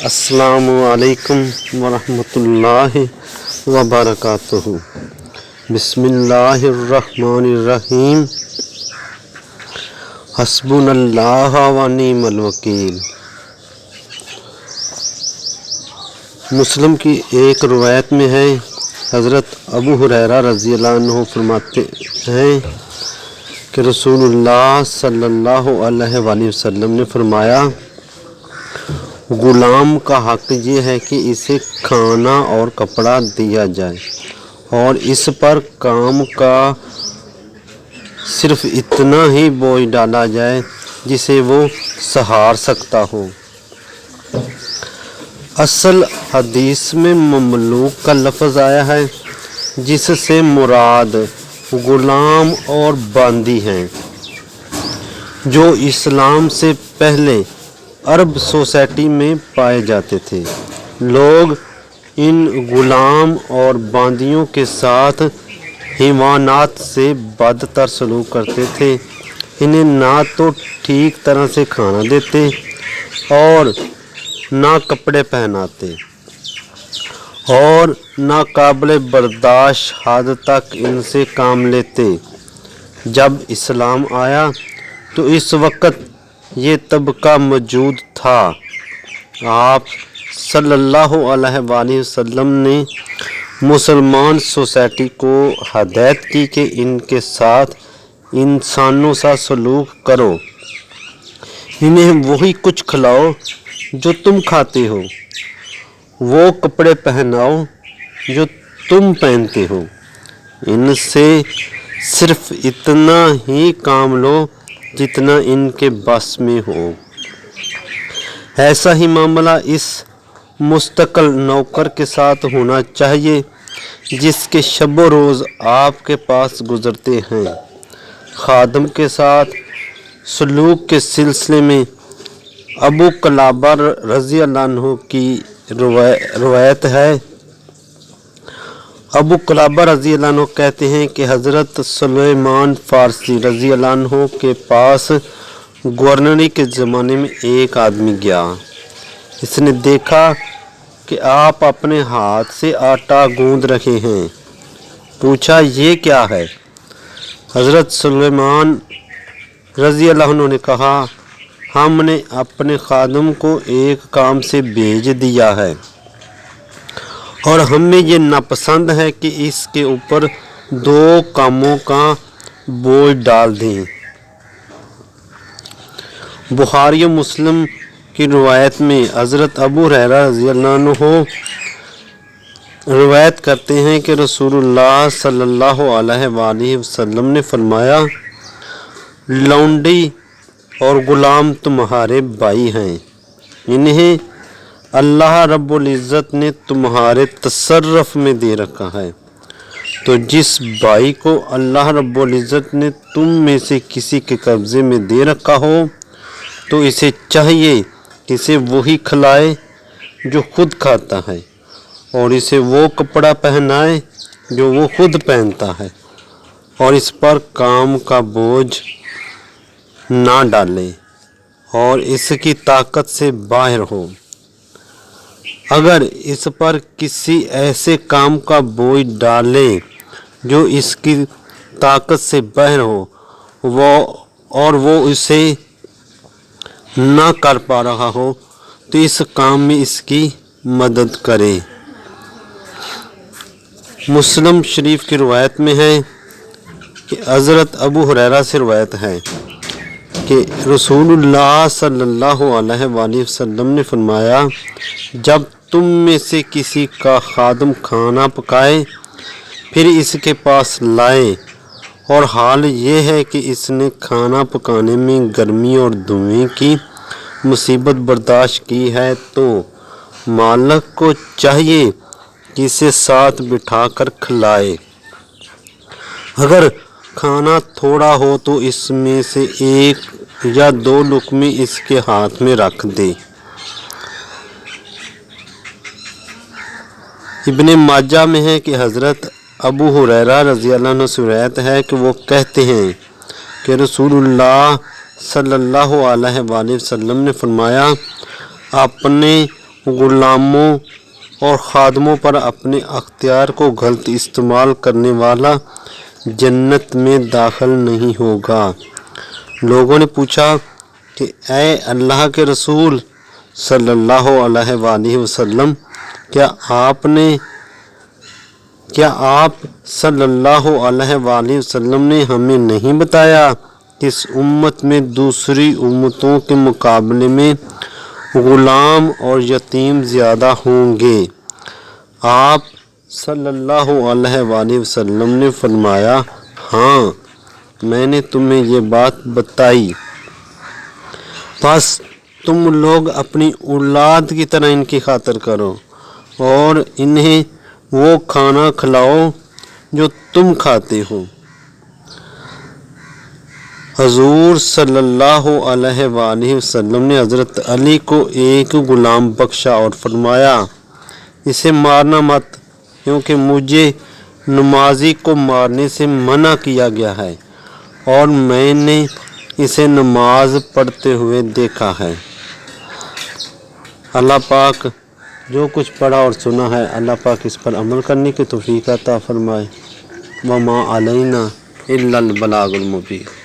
السلام علیکم ورحمۃ اللہ وبرکاتہ۔ بسم اللہ الرحمن الرحیم۔ حسبنا اللہ ونعم الوکیل۔ مسلم کی ایک روایت میں ہے، حضرت ابو ہریرہ رضی اللہ عنہ فرماتے ہیں کہ رسول اللہ صلی اللہ علیہ وآلہ وسلم نے فرمایا، غلام کا حق یہ ہے کہ اسے کھانا اور کپڑا دیا جائے اور اس پر کام کا صرف اتنا ہی بوجھ ڈالا جائے جسے وہ سہار سکتا ہو۔ اصل حدیث میں مملوک کا لفظ آیا ہے، جس سے مراد غلام اور باندی ہیں، جو اسلام سے پہلے عرب سوسائٹی میں پائے جاتے تھے۔ لوگ ان غلام اور باندیوں کے ساتھ حیوانات سے بدتر سلوک کرتے تھے۔ انہیں نہ تو ٹھیک طرح سے کھانا دیتے اور نہ کپڑے پہناتے، اور نہ قابل برداشت حد تک ان سے کام لیتے۔ جب اسلام آیا تو اس وقت یہ طبقہ موجود تھا۔ آپ صلی اللہ علیہ وآلہ وسلم نے مسلمان سوسائٹی کو ہدایت کی کہ ان کے ساتھ انسانوں سا سلوک کرو، انہیں وہی کچھ کھلاؤ جو تم کھاتے ہو، وہ کپڑے پہناؤ جو تم پہنتے ہو، ان سے صرف اتنا ہی کام لو جتنا ان کے بس میں ہو۔ ایسا ہی معاملہ اس مستقل نوکر کے ساتھ ہونا چاہیے جس کے شب و روز آپ کے پاس گزرتے ہیں۔ خادم کے ساتھ سلوک کے سلسلے میں ابو قلابہ رضی اللہ عنہ کی روایت ہے۔ ابو قلابہ رضی اللہ عنہ کہتے ہیں کہ حضرت سلیمان فارسی رضی اللہ عنہ کے پاس گورنری کے زمانے میں ایک آدمی گیا۔ اس نے دیکھا کہ آپ اپنے ہاتھ سے آٹا گوندھ رہے ہیں۔ پوچھا، یہ کیا ہے؟ حضرت سلیمان رضی اللہ عنہ نے کہا، ہم نے اپنے خادم کو ایک کام سے بھیج دیا ہے اور ہمیں یہ ناپسند ہے کہ اس کے اوپر دو کاموں کا بوجھ ڈال دیں۔ بخاری و مسلم کی روایت میں حضرت ابو ہریرہ رضی اللہ عنہ روایت کرتے ہیں کہ رسول اللہ صلی اللہ علیہ وآلہ وسلم نے فرمایا، لونڈی اور غلام تمہارے بھائی ہیں، انہیں اللہ رب العزت نے تمہارے تصرف میں دے رکھا ہے۔ تو جس بھائی کو اللہ رب العزت نے تم میں سے کسی کے قبضے میں دے رکھا ہو تو اسے چاہیے کہ اسے وہی کھلائے جو خود کھاتا ہے، اور اسے وہ کپڑا پہنائے جو وہ خود پہنتا ہے، اور اس پر کام کا بوجھ نہ ڈالے اور اس کی طاقت سے باہر ہو۔ اگر اس پر کسی ایسے کام کا بوجھ ڈالے جو اس کی طاقت سے باہر ہو اور وہ اسے نہ کر پا رہا ہو تو اس کام میں اس کی مدد کرے۔ مسلم شریف کی روایت میں ہے کہ حضرت ابو ہریرہ سے روایت ہے کہ رسول اللہ صلی اللہ علیہ وآلہ وسلم نے فرمایا، جب تم میں سے کسی کا خادم کھانا پکائے پھر اس کے پاس لائے اور حال یہ ہے کہ اس نے کھانا پکانے میں گرمی اور دھویں کی مصیبت برداشت کی ہے، تو مالک کو چاہیے کہ اسے ساتھ بٹھا کر کھلائے۔ اگر کھانا تھوڑا ہو تو اس میں سے ایک یا دو لقمے اس کے ہاتھ میں رکھ دے۔ ابن ماجہ میں ہے کہ حضرت ابو ہریرہ رضی اللہ عنہ سے روایت ہے کہ وہ کہتے ہیں کہ رسول اللہ صلی اللہ علیہ وآلہ وسلم نے فرمایا، اپنے غلاموں اور خادموں پر اپنے اختیار کو غلط استعمال کرنے والا جنت میں داخل نہیں ہوگا۔ لوگوں نے پوچھا کہ اے اللہ کے رسول صلی اللہ علیہ وآلہ وسلم، کیا آپ صلی اللہ علیہ وآلہ وسلم نے ہمیں نہیں بتایا کہ اس امت میں دوسری امتوں کے مقابلے میں غلام اور یتیم زیادہ ہوں گے؟ آپ صلی اللہ علیہ وآلہ وسلم نے فرمایا، ہاں میں نے تمہیں یہ بات بتائی، بس تم لوگ اپنی اولاد کی طرح ان کی خاطر کرو اور انہیں وہ کھانا کھلاؤ جو تم کھاتے ہو۔ حضور صلی اللہ علیہ وآلہ وسلم نے حضرت علی کو ایک غلام بخشا اور فرمایا، اسے مارنا مت، کیونکہ مجھے نمازی کو مارنے سے منع کیا گیا ہے اور میں نے اسے نماز پڑھتے ہوئے دیکھا ہے۔ اللہ پاک جو کچھ پڑھا اور سنا ہے، اللہ پاک اس پر عمل کرنے کی توفیق عطا فرمائے۔ وما علینا الا البلاغ المبین۔